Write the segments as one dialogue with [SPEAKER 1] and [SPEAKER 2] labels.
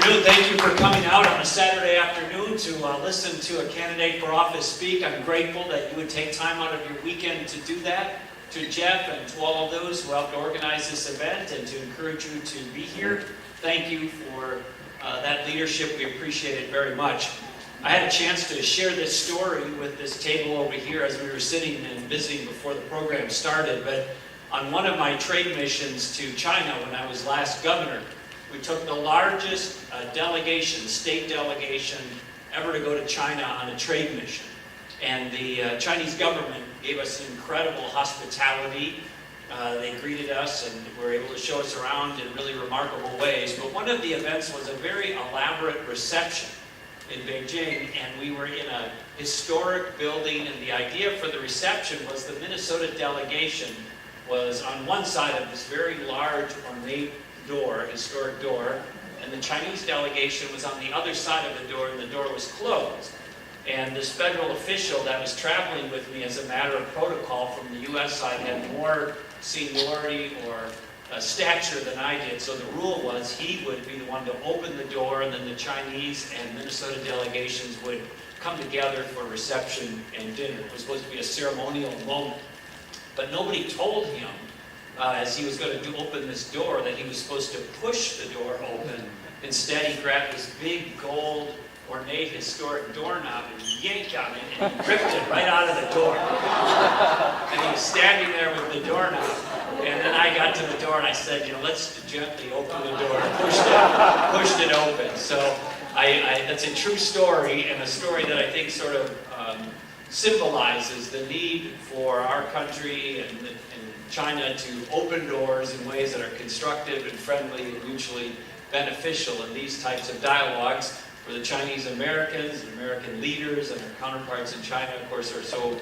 [SPEAKER 1] afternoon. Thank you for coming out on a Saturday afternoon to listen to a candidate for office speak. I'm grateful that you would take time out of your weekend to do that. To Jeff and to all of those who helped organize this event and to encourage you to be here, thank you for that leadership. We appreciate it very much. I had a chance to share this story with this table over here as we were sitting and visiting before the program started, but on one of my trade missions to China when I was last governor, we took the largest delegation, state delegation, ever to go to China on a trade mission. And the Chinese government gave us incredible hospitality. They greeted us and were able to show us around in really remarkable ways. But one of the events was a very elaborate reception in Beijing, and we were in a historic building, and the idea for the reception was the Minnesota delegation was on one side of this very large ornate door, historic door, and the Chinese delegation was on the other side of the door, and the door was closed. And this federal official that was traveling with me as a matter of protocol from the U.S. side had more seniority or stature than I did, so the rule was he would be the one to open the door, and then the Chinese and Minnesota delegations would come together for reception and dinner. It was supposed to be a ceremonial moment. But nobody told him, as he was going to open this door, that he was supposed to push the door open. Instead, he grabbed this big gold, ornate, historic doorknob and yanked on it, and he ripped it right out of the door. And he was standing there with the doorknob. And then I got to the door and I said, let's gently open the door, and pushed it open. So that's a true story, and a story that I think sort of symbolizes the need for our country and China to open doors in ways that are constructive and friendly and mutually beneficial. And these types of dialogues for the Chinese Americans and American leaders and our counterparts in China, of course, are so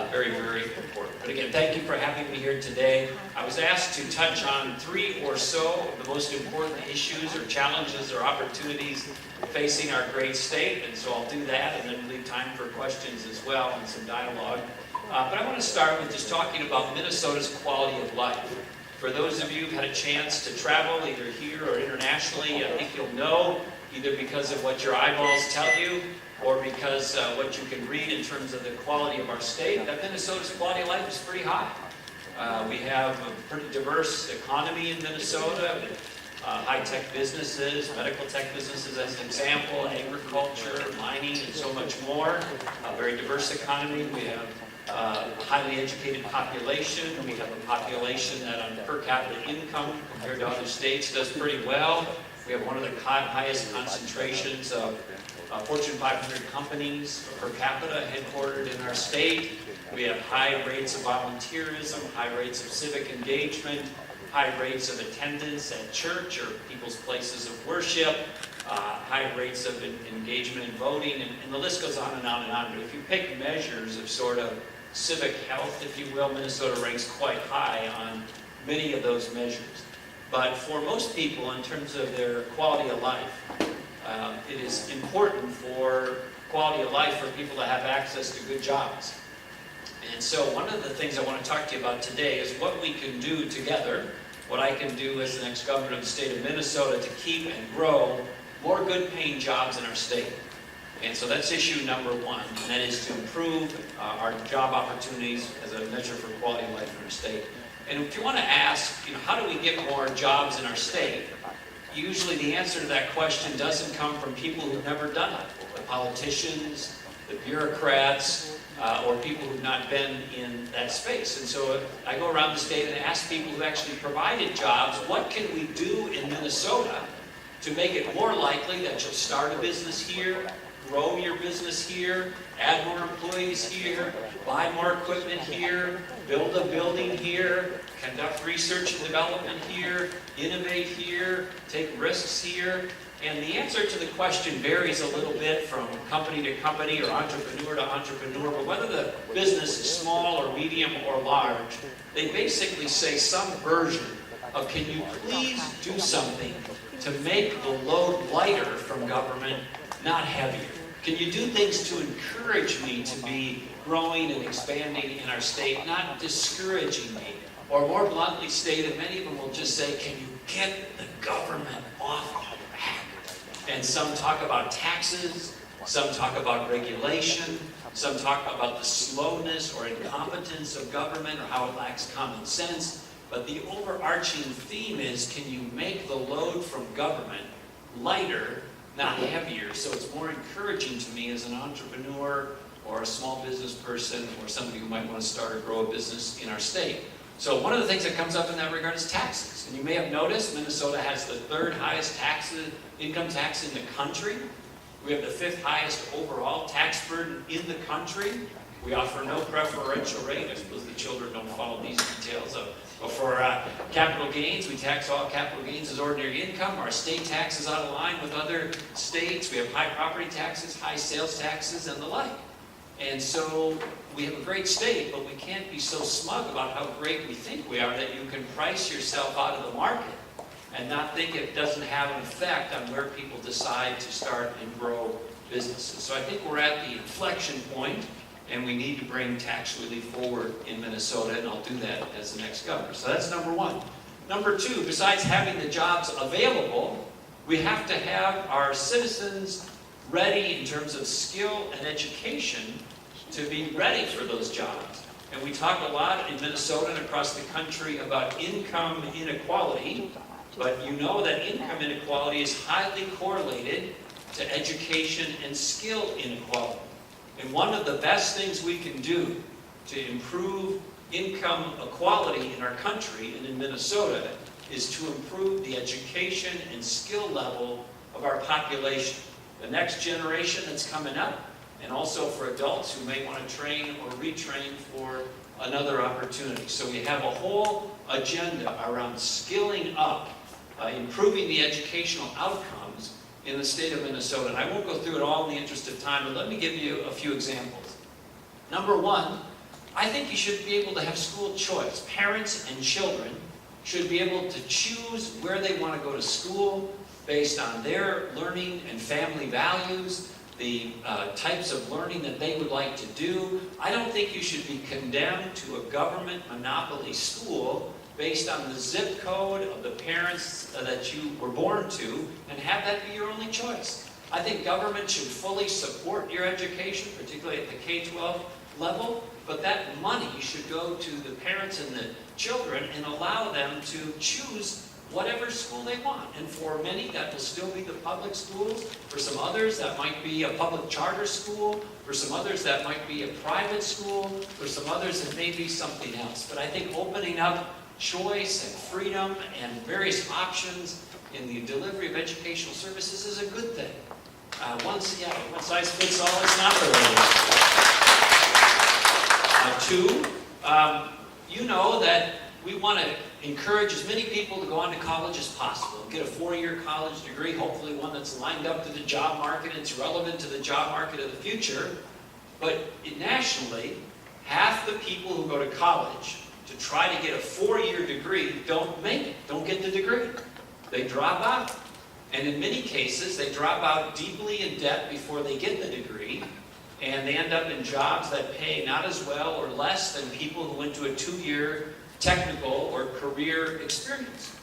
[SPEAKER 1] very, very important. But again, thank you for having me here today. I was asked to touch on 3 or so of the most important issues or challenges or opportunities facing our great state, and so I'll do that and then leave time for questions as well and some dialogue. But I want to start with just talking about Minnesota's quality of life. For those of you who've had a chance to travel either here or internationally, I think you'll know, either because of what your eyeballs tell you or because what you can read in terms of the quality of our state, that Minnesota's quality of life is pretty high. We have a pretty diverse economy in Minnesota, with high-tech businesses, medical tech businesses as an example, agriculture, mining, and so much more. A very diverse economy. We have a highly educated population. We have a population that on per capita income compared to other states does pretty well. We have one of the highest concentrations of Fortune 500 companies per capita headquartered in our state. We have high rates of volunteerism, high rates of civic engagement, high rates of attendance at church or people's places of worship, high rates of engagement in voting, and the list goes on and on and on. But if you pick measures of sort of civic health, if you will, Minnesota ranks quite high on many of those measures. But for most people, in terms of their quality of life, it is important for quality of life for people to have access to good jobs. And so one of the things I want to talk to you about today is what we can do together, what I can do as the next governor of the state of Minnesota to keep and grow more good-paying jobs in our state. And so that's issue number 1, and that is to improve our job opportunities as a measure for quality of life in our state. And if you want to ask, how do we get more jobs in our state? Usually the answer to that question doesn't come from people who've never done it. The politicians, the bureaucrats, or people who've not been in that space. And so I go around the state and ask people who've actually provided jobs, what can we do in Minnesota to make it more likely that you'll start a business here, grow your business here, add more employees here, buy more equipment here, build a building here, conduct research and development here, innovate here, take risks here. And the answer to the question varies a little bit from company to company or entrepreneur to entrepreneur, but whether the business is small or medium or large, they basically say some version of, can you please do something to make the load lighter from government, not heavier? Can you do things to encourage me to be growing and expanding in our state, not discouraging me? Or more bluntly stated, many of them will just say, can you get the government off my back? And some talk about taxes, some talk about regulation, some talk about the slowness or incompetence of government or how it lacks common sense. But the overarching theme is, can you make the load from government lighter, not heavier? So it's more encouraging to me as an entrepreneur or a small business person or somebody who might want to start or grow a business in our state. So one of the things that comes up in that regard is taxes. And you may have noticed Minnesota has the 3rd highest income tax in the country. We have the 5th highest overall tax burden in the country. We offer no preferential rate. I suppose the children don't follow these details. But for capital gains, we tax all capital gains as ordinary income. Our state tax is out of line with other states. We have high property taxes, high sales taxes, and the like. And so we have a great state, but we can't be so smug about how great we think we are that you can price yourself out of the market and not think it doesn't have an effect on where people decide to start and grow businesses. So I think we're at the inflection point, and we need to bring tax relief forward in Minnesota, and I'll do that as the next governor. So that's number one. Number two, besides having the jobs available, we have to have our citizens ready in terms of skill and education to be ready for those jobs. And we talk a lot in Minnesota and across the country about income inequality, but you know that income inequality is highly correlated to education and skill inequality. And one of the best things we can do to improve income equality in our country and in Minnesota is to improve the education and skill level of our population. The next generation that's coming up, and also for adults who may want to train or retrain for another opportunity. So we have a whole agenda around skilling up, improving the educational outcomes in the state of Minnesota. And I won't go through it all in the interest of time, but let me give you a few examples. Number one, I think you should be able to have school choice. Parents and children should be able to choose where they want to go to school based on their learning and family values, the types of learning that they would like to do. I don't think you should be condemned to a government monopoly school based on the zip code of the parents that you were born to and have that be your only choice. I think government should fully support your education, particularly at the K-12 level, but that money should go to the parents and the children and allow them to choose whatever school they want. And for many, that will still be the public schools. For some others, that might be a public charter school. For some others, that might be a private school. For some others, it may be something else. But I think opening up choice and freedom and various options in the delivery of educational services is a good thing. One size fits all is not really. Two, you know that we want to encourage as many people to go on to college as possible, get a 4-year college degree, hopefully one that's lined up to the job market and it's relevant to the job market of the future. But nationally, half the people who go to college to try to get a 4-year degree don't make it, don't get the degree. They drop out. And in many cases, they drop out deeply in debt before they get the degree, and they end up in jobs that pay not as well or less than people who went to a 2-year technical or career experience.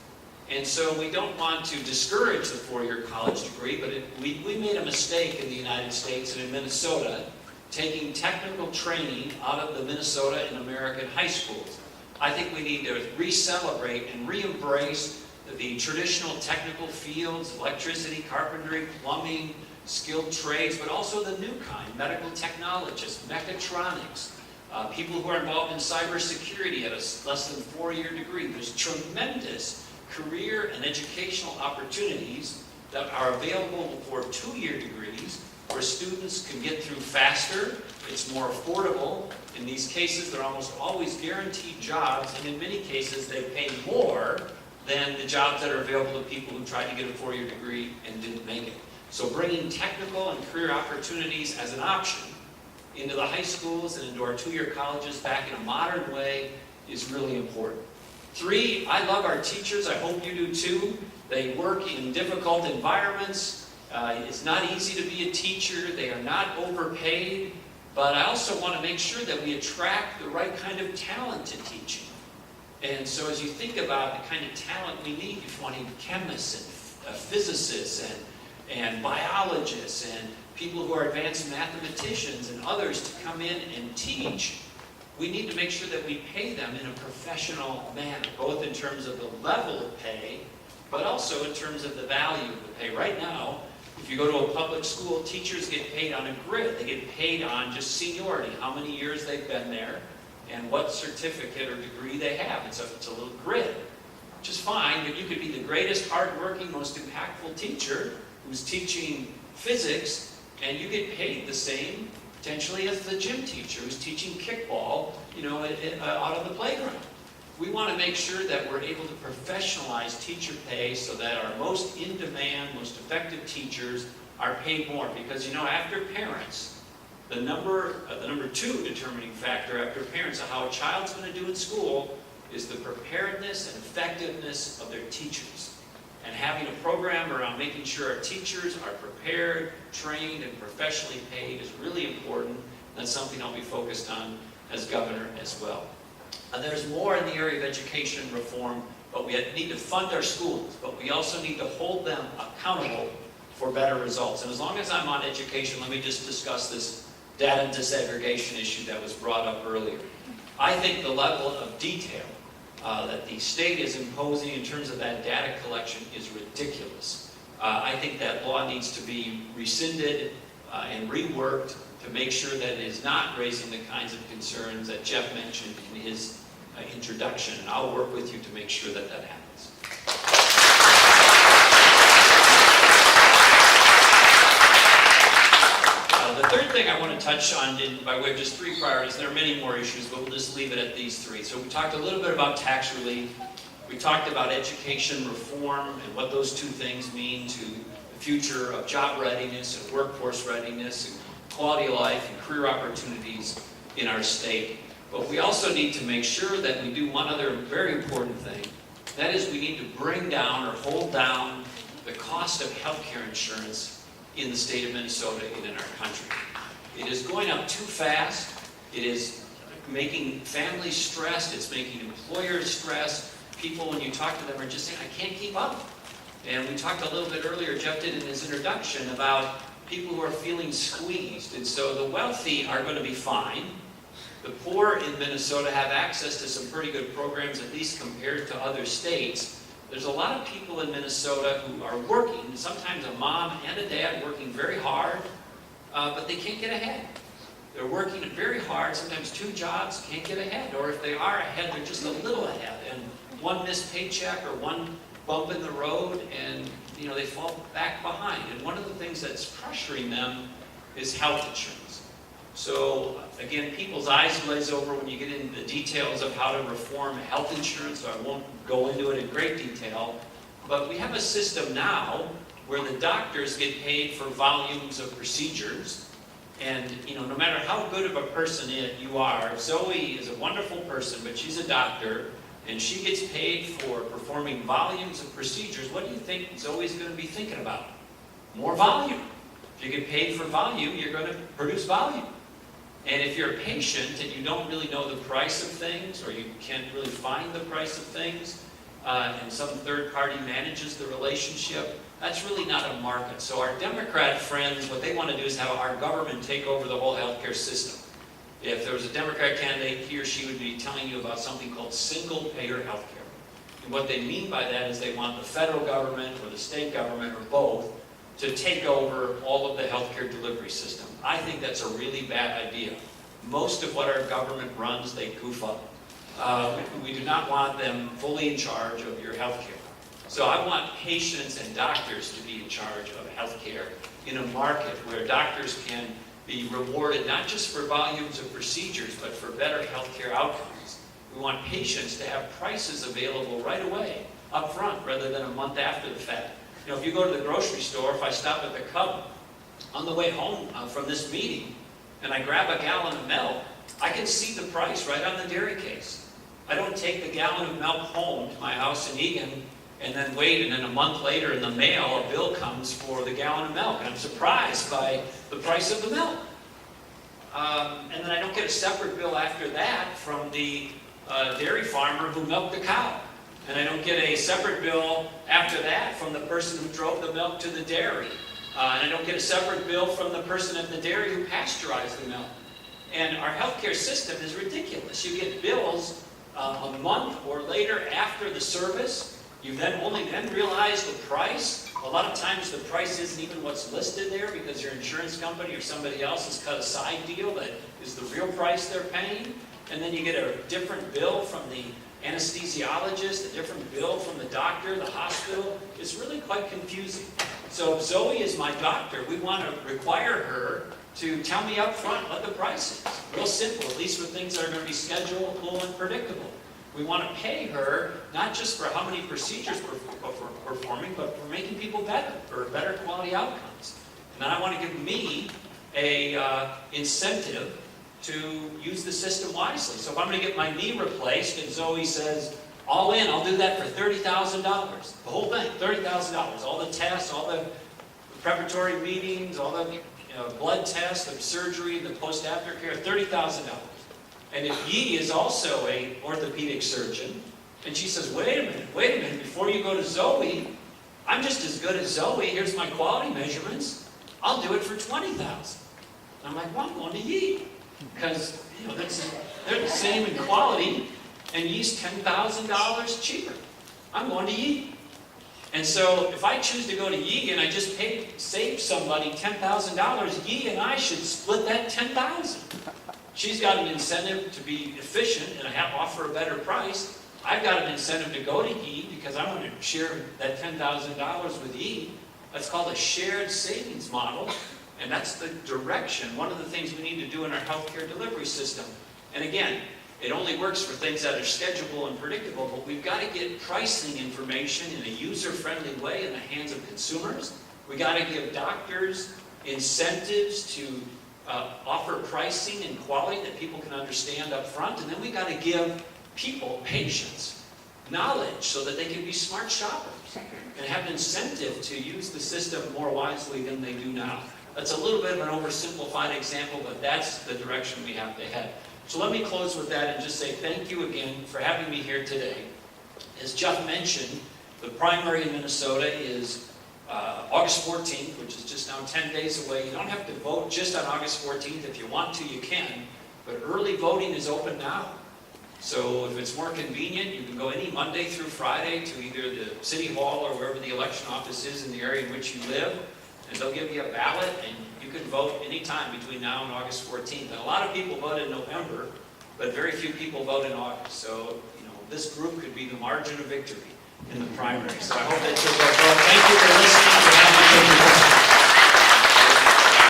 [SPEAKER 1] And so we don't want to discourage the 4-year college degree, but we made a mistake in the United States and in Minnesota taking technical training out of the Minnesota and American high schools. I think we need to re-celebrate and re-embrace the traditional technical fields, electricity, carpentry, plumbing, skilled trades, but also the new kind, medical technologists, mechatronics, people who are involved in cybersecurity at a less than 4-year degree. There's tremendous career and educational opportunities that are available for 2-year degrees where students can get through faster. It's more affordable. In these cases, they're almost always guaranteed jobs, and in many cases, they pay more than the jobs that are available to people who tried to get a 4-year degree and didn't make it. So bringing technical and career opportunities as an option into the high schools and into our 2-year colleges back in a modern way is really important. 3, I love our teachers. I hope you do too. They work in difficult environments. It's not easy to be a teacher. They are not overpaid. But I also want to make sure that we attract the right kind of talent to teaching. And so as you think about the kind of talent we need, you want chemists and physicists and biologists and people who are advanced mathematicians and others to come in and teach, we need to make sure that we pay them in a professional manner, both in terms of the level of pay, but also in terms of the value of the pay. Right now, if you go to a public school, teachers get paid on a grid. They get paid on just seniority, how many years they've been there, and what certificate or degree they have. It's a little grid, which is fine, but you could be the greatest, hardworking, most impactful teacher who's teaching physics, and you get paid the same, potentially, as the gym teacher who's teaching kickball, out on the playground. We want to make sure that we're able to professionalize teacher pay so that our most in-demand, most effective teachers are paid more. Because, after parents, the number two determining factor after parents of how a child's going to do in school is the preparedness and effectiveness of their teachers. And having a program around making sure our teachers are prepared, trained, and professionally paid is really important. That's something I'll be focused on as governor as well. There's more in the area of education reform, but we need to fund our schools, but we also need to hold them accountable for better results. And as long as I'm on education, let me just discuss this data disaggregation issue that was brought up earlier. I think the level of detail that the state is imposing in terms of that data collection is ridiculous. I think that law needs to be rescinded and reworked to make sure that it is not raising the kinds of concerns that Jeff mentioned in his introduction, and I'll work with you to make sure that that happens. The third thing I want to touch on, by way of just 3 priorities, there are many more issues, but we'll just leave it at these 3. So we talked a little bit about tax relief. We talked about education reform and what those 2 things mean to the future of job readiness and workforce readiness and quality of life and career opportunities in our state. But we also need to make sure that we do one other very important thing. That is, we need to bring down or hold down the cost of healthcare insurance in the state of Minnesota and in our country. It is going up too fast. It is making families stressed. It's making employers stressed. People, when you talk to them, are just saying, I can't keep up. And we talked a little bit earlier, Jeff did in his introduction, about people who are feeling squeezed. And so the wealthy are going to be fine. The poor in Minnesota have access to some pretty good programs, at least compared to other states. There's a lot of people in Minnesota who are working, sometimes a mom and a dad working very hard, but they can't get ahead. They're working very hard, sometimes 2 jobs, can't get ahead. Or if they are ahead, they're just a little ahead. And one missed paycheck or one bump in the road, and they fall back behind. And one of the things that's pressuring them is health insurance. So again, people's eyes glaze over when you get into the details of how to reform health insurance, so I won't go into it in great detail. But we have a system now where the doctors get paid for volumes of procedures. And no matter how good of a person you are, Zoe is a wonderful person, but she's a doctor, and she gets paid for performing volumes of procedures. What do you think Zoe's going to be thinking about? More volume. If you get paid for volume, you're going to produce volume. And if you're a patient and you don't really know the price of things, or you can't really find the price of things, and some third party manages the relationship, that's really not a market. So our Democrat friends, what they want to do is have our government take over the whole healthcare system. If there was a Democrat candidate, he or she would be telling you about something called single-payer healthcare. And what they mean by that is they want the federal government or the state government or both to take over all of the healthcare delivery system. I think that's a really bad idea. Most of what our government runs, they goof up. We do not want them fully in charge of your healthcare. So I want patients and doctors to be in charge of healthcare in a market where doctors can be rewarded not just for volumes of procedures, but for better healthcare outcomes. We want patients to have prices available right away, up front, rather than a month after the fact. If you go to the grocery store, if I stop at the Cub on the way home from this meeting, and I grab a gallon of milk, I can see the price right on the dairy case. I don't take the gallon of milk home to my house in Egan and then wait, and then a month later in the mail, a bill comes for the gallon of milk, and I'm surprised by the price of the milk. And then I don't get a separate bill after that from the dairy farmer who milked the cow. And I don't get a separate bill after that from the person who drove the milk to the dairy. And I don't get a separate bill from the person at the dairy who pasteurized the milk. And our healthcare system is ridiculous. You get bills a month or later after the service. You only then realize the price. A lot of times the price isn't even what's listed there because your insurance company or somebody else has cut a side deal that is the real price they're paying. And then you get a different bill from the anesthesiologist, a different bill from the doctor, the hospital. It's really quite confusing. So if Zoe is my doctor, we want to require her to tell me up front what the price is. Real simple, at least with things that are going to be schedulable and predictable. We want to pay her not just for how many procedures we're performing, but for making people better, or better quality outcomes. And then I want to give me a incentive to use the system wisely. So if I'm going to get my knee replaced and Zoe says, all in, I'll do that for $30,000. The whole thing, $30,000. All the tests, all the preparatory meetings, all the blood tests, the surgery, the post-aftercare, $30,000. And if Yi is also an orthopedic surgeon, and she says, wait a minute, before you go to Zoe, I'm just as good as Zoe, here's my quality measurements, I'll do it for $20,000. And I'm like, well, I'm going to Yi. Because they're the same in quality, and Yi's $10,000 cheaper. I'm going to Yi. And so if I choose to go to Yi and I just save somebody $10,000, Yi and I should split that $10,000. She's got an incentive to be efficient and offer a better price. I've got an incentive to go to Yi because I want to share that $10,000 with Yi. That's called a shared savings model. And that's the direction, one of the things we need to do in our healthcare delivery system. And again, it only works for things that are schedulable and predictable, but we've got to get pricing information in a user-friendly way in the hands of consumers. We've got to give doctors incentives to offer pricing and quality that people can understand up front. And then we've got to give people, patients, knowledge so that they can be smart shoppers and have an incentive to use the system more wisely than they do now. That's a little bit of an oversimplified example, but that's the direction we have to head. So let me close with that and just say thank you again for having me here today. As Jeff mentioned, the primary in Minnesota is August 14th, which is just now 10 days away. You don't have to vote just on August 14th. If you want to, you can. But early voting is open now. So if it's more convenient, you can go any Monday through Friday to either the City Hall or wherever the election office is in the area in which you live. And they'll give you a ballot, and you can vote anytime between now and August 14th. And a lot of people vote in November, but very few people vote in August. So, this group could be the margin of victory in the primary. So I hope that you'll vote. Thank you very much.